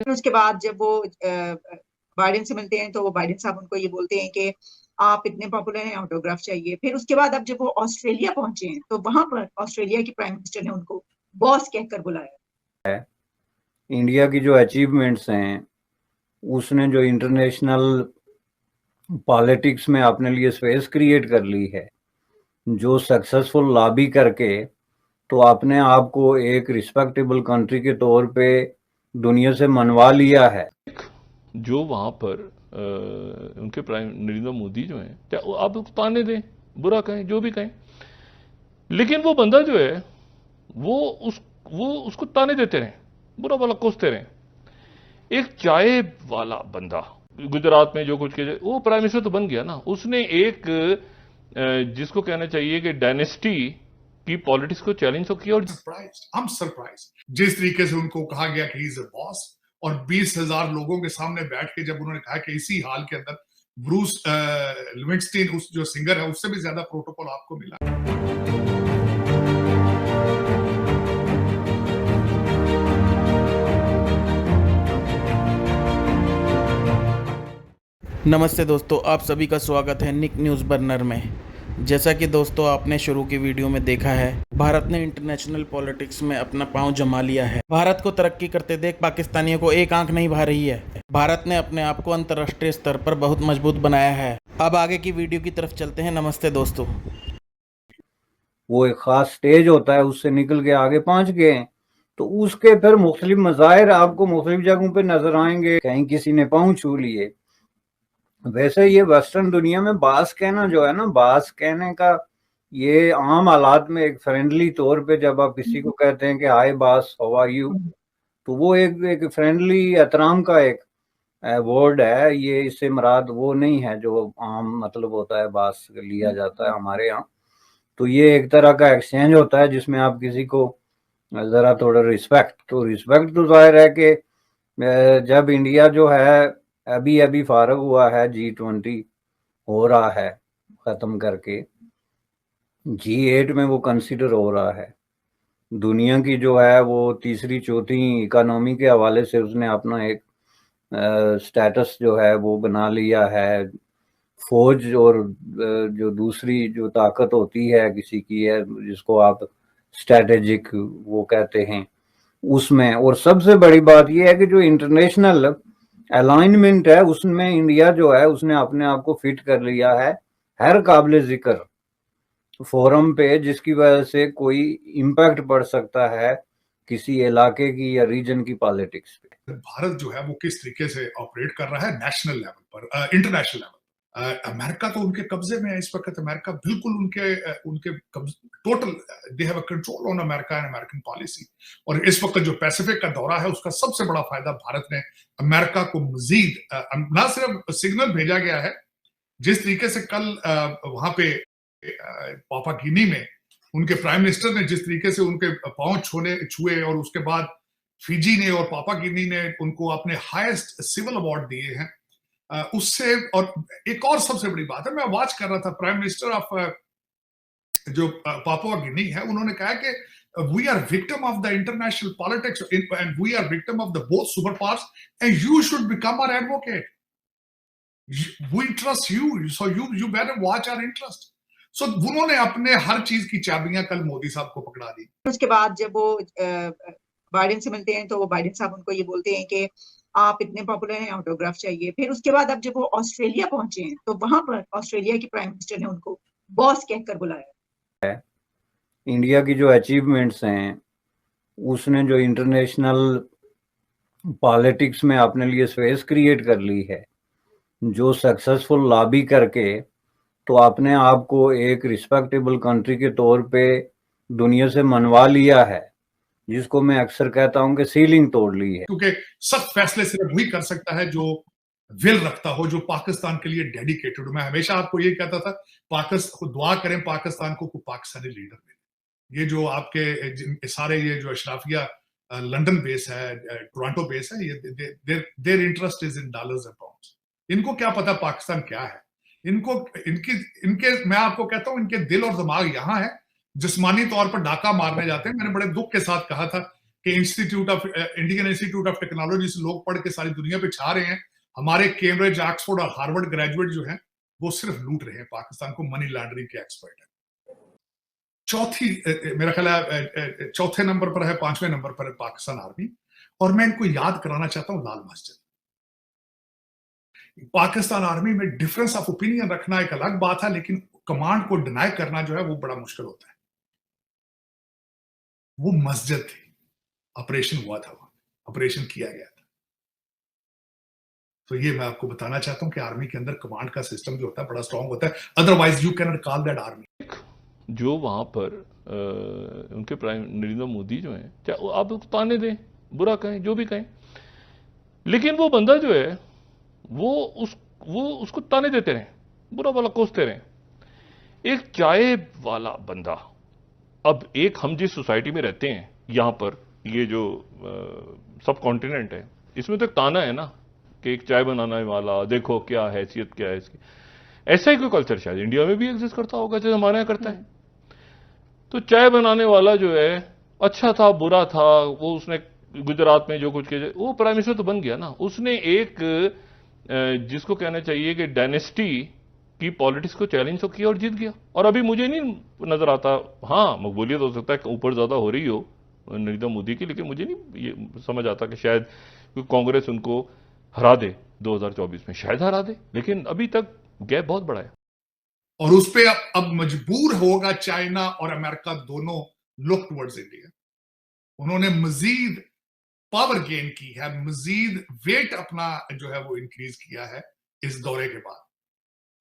फिर उसके बाद जब वो बाइडेन से मिलते हैं तो वो बाइडेन साहब उनको ये बोलते हैं कि आप इतने पॉपुलर हैं, ऑटोग्राफ चाहिए। फिर उसके बाद अब जब वो ऑस्ट्रेलिया पहुंचे हैं तो वहां पर ऑस्ट्रेलिया की प्राइम मिनिस्टर ने उनको बॉस कहकर बुलाया। इंडिया की जो अचीवमेंट्स हैं, उसने जो इंटरनेशनल पॉलिटिक्स में अपने लिए स्पेस क्रिएट कर ली है, जो सक्सेसफुल लॉबी करके तो अपने आप को एक रिस्पेक्टेबल कंट्री के तौर पे दुनिया से मनवा लिया है। जो वहां पर उनके प्राइम नरेंद्र मोदी जो हैं, क्या वो आप उसको ताने दें, बुरा कहें, जो भी कहें, लेकिन वो बंदा जो है वो उसको ताने देते रहे, बुरा भला कोसते रहे। एक चाय वाला बंदा गुजरात में जो कुछ के वो प्राइम मिनिस्टर तो बन गया ना। उसने एक जिसको कहना चाहिए कि डायनेस्टी की पॉलिटिक्स को चैलेंज तो किया। और सरप्राइज जिस तरीके से उनको कहा गया कि इज अ बॉस, और 20,000 लोगों के सामने बैठ के जब उन्होंने कहा कि इसी हाल के अंदर ब्रूस लिविंगस्टीन, उस जो सिंगर है, उससे भी ज्यादा प्रोटोकॉल आपको मिला। नमस्ते दोस्तों, आप सभी का स्वागत है निक न्यूज़ बर्नर में। जैसा कि दोस्तों आपने शुरू की वीडियो में देखा है, भारत ने इंटरनेशनल पॉलिटिक्स में अपना पांव जमा लिया है। भारत को तरक्की करते देख पाकिस्तानियों को एक आंख नहीं भा रही है। भारत ने अपने आप को अंतर्राष्ट्रीय स्तर पर बहुत मजबूत बनाया है। अब आगे की वीडियो की तरफ चलते हैं। नमस्ते दोस्तों। वो एक खास स्टेज होता है, उससे निकल के आगे पहुंच गए हैं, तो उसके फिर मुख्तलिफ मज़ाहिर आपको मुख्तलिफ जगहों पे नजर आएंगे। कहीं किसी ने पाँव छू लिए। वैसे ये वेस्टर्न दुनिया में बास कहना जो है ना, बास कहने का ये आम हालात में एक फ्रेंडली तौर पे जब आप किसी को कहते हैं कि हाय बास, हाउ आर यू, तो वो एक फ्रेंडली एहतराम का एक वर्ड है। ये इससे मुराद वो नहीं है जो आम मतलब होता है बास लिया जाता है हमारे यहाँ। तो ये एक तरह का एक्सचेंज होता है जिसमें आप किसी को ज़रा थोड़ा रिस्पेक्ट तो जाहिर है कि जब इंडिया जो है अभी फारग हुआ है, G20 हो रहा है ख़त्म करके, G8 में वो कंसिडर हो रहा है। दुनिया की जो है वो तीसरी चौथी इकोनॉमी के हवाले से उसने अपना एक स्टेटस जो है वो बना लिया है। फौज और जो दूसरी जो ताकत होती है किसी की है, जिसको आप स्ट्रेटेजिक वो कहते हैं, उसमें। और सबसे बड़ी बात यह है कि जो इंटरनेशनल अलाइनमेंट है उसमें इंडिया जो है उसने अपने आप को फिट कर लिया है हर काबिल जिक्र फोरम पे, जिसकी वजह से कोई इम्पैक्ट पड़ सकता है किसी इलाके की या रीजन की पॉलिटिक्स पे। भारत जो है वो किस तरीके से ऑपरेट कर रहा है नेशनल लेवल पर, इंटरनेशनल लेवल। अमेरिका तो उनके कब्जे में है इस वक्त। अमेरिका बिल्कुल उनके total they have a control on America and American policy. और इस वक्त जो पैसिफिक का दौरा है उसका सबसे बड़ा फायदा भारत ने अमेरिका को मजीद ना सिर्फ सिग्नल भेजा गया है, जिस तरीके से कल वहां पे पापा गिनी में उनके प्राइम मिनिस्टर ने जिस तरीके से उनके पांव छुए, और उसके बाद फिजी ने और पापा गिनी ने उनको अपने हाईएस्ट सिविल अवार्ड दिए हैं, उससे। और एक और सबसे बड़ी बात है, मैं वॉच कर रहा था, प्राइम मिनिस्टर ऑफ जो पापुआ गिनी है, उन्होंने कहा कि we are victim of the international politics and we are victim of the both super powers and you should become our advocate. We trust you, so you better watch our interest. So उन्होंने अपने हर चीज की चाबियां कल मोदी साहब को पकड़ा दी। उसके बाद जब वो बाइडेन से मिलते हैं तो वो बाइडेन साहब उनको ये बोलते हैं कि आप इतने पॉपुलर हैं, ऑटोग्राफ चाहिए। फिर उसके बाद अब जब वो ऑस्ट्रेलिया पहुंचे हैं तो वहां पर ऑस्ट्रेलिया की प्राइम मिनिस्टर ने उनको बॉस कहकर बुलाया। इंडिया की जो अचीवमेंट्स हैं, उसने जो इंटरनेशनल पॉलिटिक्स में अपने लिए स्पेस क्रिएट कर ली है, जो सक्सेसफुल लॉबी करके तो अपने आप को एक रिस्पेक्टेबल कंट्री के तौर पे दुनिया से मनवा लिया है, जिसको मैं अक्सर कहता हूं कि सीलिंग तोड़ ली है। क्योंकि सख्त फैसले सिर्फ वही कर सकता है जो विल रखता हो, जो पाकिस्तान के लिए डेडिकेटेड हो। मैं हमेशा आपको ये कहता था, पाकिस्तान दुआ करें पाकिस्तान को पाकिस्तानी लीडर मिले। ये जो आपके सारे ये जो अशराफिया लंदन बेस है, टोरंटो बेस है, ये their interest is in dollars and pounds. इनको क्या पता पाकिस्तान क्या है। इनको इनके मैं आपको कहता हूं, इनके दिल और दिमाग यहां है। जिस्मानी तौर पर डाका मारने जाते हैं। मैंने बड़े दुख के साथ कहा था कि इंडियन इंस्टीट्यूट ऑफ टेक्नोलॉजी से लोग पढ़ के सारी दुनिया पे छा रहे हैं, हमारे कैम्ब्रिज, ऑक्सफोर्ड और हार्वर्ड ग्रेजुएट जो हैं वो सिर्फ लूट रहे हैं पाकिस्तान को, मनी लॉन्ड्रिंग के एक्सपर्ट है। मेरा ख्याल है चौथे नंबर पर है, 5वें नंबर पर है पाकिस्तान आर्मी। और मैं इनको याद कराना चाहता हूं लाल मस्जिद। पाकिस्तान आर्मी में डिफरेंस ऑफ ओपिनियन रखना एक अलग बात है, लेकिन कमांड को डिनाई करना जो है वो बड़ा मुश्किल होता है। वो मस्जिद थी, ऑपरेशन हुआ था, वहां ऑपरेशन किया गया था। तो ये मैं आपको बताना चाहता हूं कि आर्मी के अंदर कमांड का सिस्टम जो होता है बड़ा स्ट्रांग होता है, otherwise you can not call that army. जो वहां पर उनके प्राइम नरेंद्र मोदी जो हैं, चाहे आप ताने दें, बुरा कहें, जो भी कहें, लेकिन वो बंदा जो है वो उसको ताने देते रहे, बुरा भला कोसते रहे। एक चाय वाला बंदा, अब एक हम जिस सोसाइटी में रहते हैं यहां पर, ये जो सब कॉन्टिनेंट है, इसमें तो एक ताना है ना कि एक चाय बनाने वाला, देखो क्या हैसियत क्या है इसकी। ऐसा ही कोई कल्चर शायद इंडिया में भी एग्जिस्ट करता होगा जैसे हमारे यहां करता है। तो चाय बनाने वाला जो है, अच्छा था बुरा था, वो उसने गुजरात में जो कुछ किया, वो प्राइम मिनिस्टर तो बन गया ना। उसने एक जिसको कहना चाहिए कि डायनेस्टी की पॉलिटिक्स को चैलेंज तो किया और जीत गया। और अभी मुझे नहीं नजर आता, हाँ मकबूलियत हो सकता है ऊपर ज्यादा हो रही हो नरेंद्र मोदी की, लेकिन मुझे नहीं ये समझ आता कि शायद कांग्रेस उनको हरा दे 2024 में, शायद हरा दे, लेकिन अभी तक गैप बहुत बड़ा है। और उस पर अब मजबूर होगा चाइना और अमेरिका दोनों लुक टुवर्ड्स इंडिया। उन्होंने मजीद पावर गेन की है, मजीद वेट अपना जो है वो इंक्रीज किया है इस दौरे के बाद।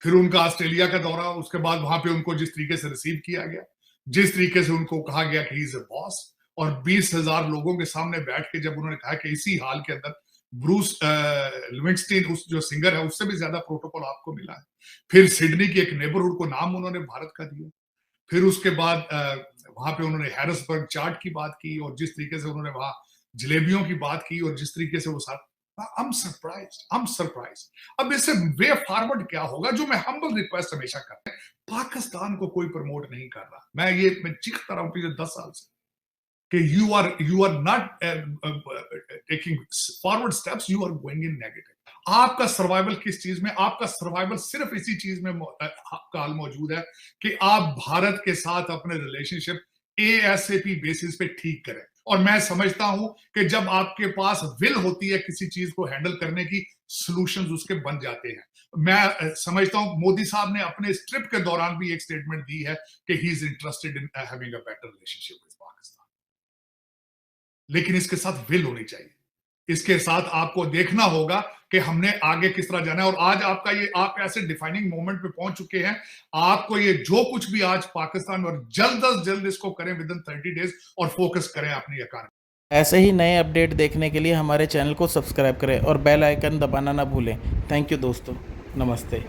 फिर उनका ऑस्ट्रेलिया का दौरा, उसके बाद वहां पे उनको जिस तरीके से रिसीव किया गया, जिस तरीके से उनको कहा गया कि ही इज अ बॉस, और 20,000 लोगों के सामने बैठ के जब उन्होंने कहा कि इसी हाल के अंदर ब्रूस लिविंगस्टीन, उस जो सिंगर है, उससे भी ज्यादा प्रोटोकॉल आपको मिला है। फिर सिडनी की एक नेबरहुड को नाम उन्होंने भारत का दिया। फिर उसके बाद वहां पे उन्होंने हैरिसबर्ग चार्ट की बात की, और जिस तरीके से उन्होंने वहां जलेबियों की बात की, और जिस तरीके से वो साथ, I'm surprised। अब इससे वे फॉरवर्ड क्या होगा, जो मैं हम्बल रिक्वेस्ट हमेशा करता हूं, पाकिस्तान को कोई प्रमोट नहीं कर रहा। मैं चीखता रहा हूं पिछले 10 साल से कि you are not taking forward steps, you are going in negative। आपका सर्वाइवल किस चीज में? आपका सर्वाइवल सिर्फ इसी चीज में काल मौजूद है कि आप भारत के साथ अपने रिलेशनशिप ASAP बेसिस पे ठीक करें। और मैं समझता हूं कि जब आपके पास विल होती है किसी चीज को हैंडल करने की, सॉल्यूशंस उसके बन जाते हैं। मैं समझता हूं मोदी साहब ने अपने इस ट्रिप के दौरान भी एक स्टेटमेंट दी है कि he is interested in having a better relationship with Pakistan, लेकिन इसके साथ विल होनी चाहिए। इसके साथ आपको देखना होगा कि हमने आगे किस तरह जाना है। और आज आपका ये, आप ऐसे डिफाइनिंग मोमेंट पे पहुंच चुके हैं, आपको ये जो कुछ भी आज पाकिस्तान में, और जल्द अज जल्द इसको करें विद इन 30 डेज, और फोकस करें अपनी इकोनॉमी। ऐसे ही नए अपडेट देखने के लिए हमारे चैनल को सब्सक्राइब करें और बेल आइकन दबाना ना भूलें। थैंक यू दोस्तों, नमस्ते।